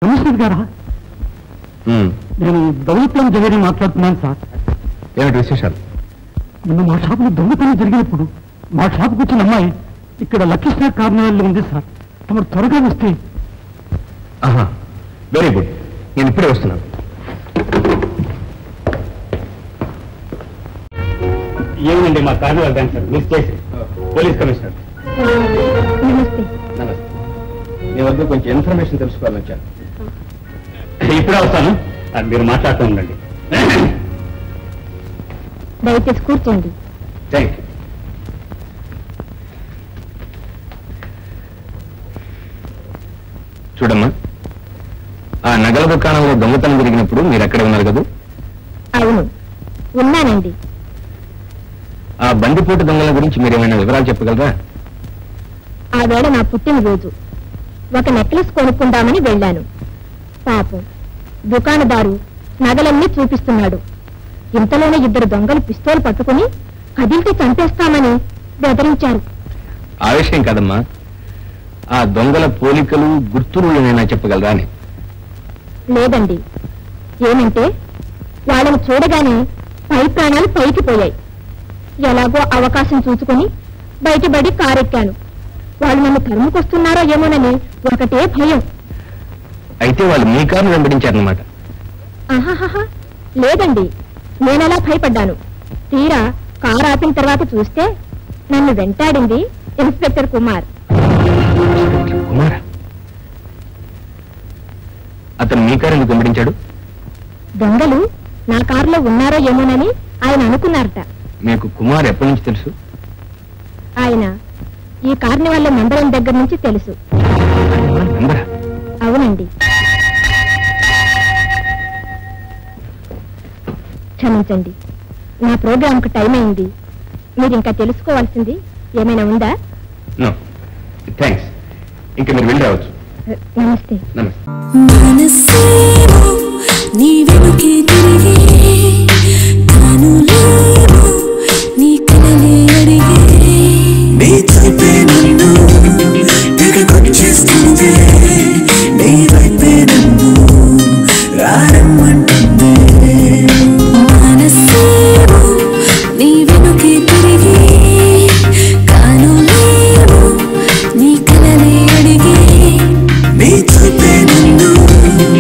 Commissioner గారా? నేను దౌలత్యం జగని మాట్లాడుతున్నాను సార్. ఏమిటి విశేషాలు? నిన్న మా షాపులో దొంగతనం జరిగినప్పుడు మా షాపుకు వచ్చిన అమ్మాయి ఇక్కడ లక్కీస్టార్ కార్నివాల్లో ఉంది సార్. తమరు త్వరగా వస్తే. వెరీ గుడ్, నేను ఇప్పుడే వస్తున్నాను. ఏమండి మా కార్నివాల్ డాన్సర్ మిస్ చేసి పోలీస్ కమిషనర్. నమస్తే. మీ వద్ద కొంచెం ఇన్ఫర్మేషన్ తెలుసుకోవాలని వచ్చాను. ఇప్పుడే వస్తాను, మీరు మాట్లాడుతూ ఉండండి. దయచేసి కూర్చోండి. Thank you. చూడమ్మా, ఆ నగల దుకాణంలో దొంగతనం జరిగినప్పుడు మీరు ఎక్కడ ఉన్నారు కదా? అవును, ఉన్నానండి. ఆ బందిపోటు దొంగల గురించి మీరు ఏమైనా వివరాలు చెప్పగలరా? ఆ వేళ నా పుట్టినరోజు. ఒక నెక్లెస్ కొనుక్కుందామని వెళ్ళాను. పాపం దుకాణదారు నగలన్నీ చూపిస్తున్నాడు. ఇంతలోనే ఇద్దరు దొంగలు పిస్తోల్ పట్టుకుని కదిలితే చంపేస్తామని బెదిరించారు. ఆ విషయం కాదమ్మా, ఆ దొంగల పోలికలు గుర్తులు ఏమైనా చెప్పగలరా అని. లేదండి. ఏమంటే వాళ్ళని చూడగానే పై ప్రాణాలు పైకి పోయాయి. ఎలాగో అవకాశం చూసుకుని బయటపడి కారెక్కాను. వాళ్ళు నన్ను తరుముకొస్తున్నారో ఏమోనని ఒకటే భయం. అయితే వాళ్ళు మీ కారును వెంబడించారన్నమాట? ఆహాహా, లేదండి. నేనలా భయపడ్డాను. తీరా కారు ఆపిన తర్వాత చూస్తే నన్ను వెంటాడింది ఇన్స్పెక్టర్ కుమార్. కుమార్? అతను మీ కారు ఎందుకు వెంబడించాడు? దొంగలు నా కారులో ఉన్నారో ఏమోనని ఆయన అనుకున్నారట. మీకు కుమార్ ఎప్పటి నుంచి తెలుసు? ఆయన ఈ కార్నివాల్ మండలం దగ్గర నుంచి తెలుసు. అవునండి. క్షమించండి, నా ప్రోగ్రాంకు టైం అయింది. మీరు ఇంకా తెలుసుకోవాల్సింది ఏమైనా ఉందా? థ్యాంక్స్, ఇంకా మీరు వెళ్ళి రావచ్చు. నమస్తే. నమస్తే.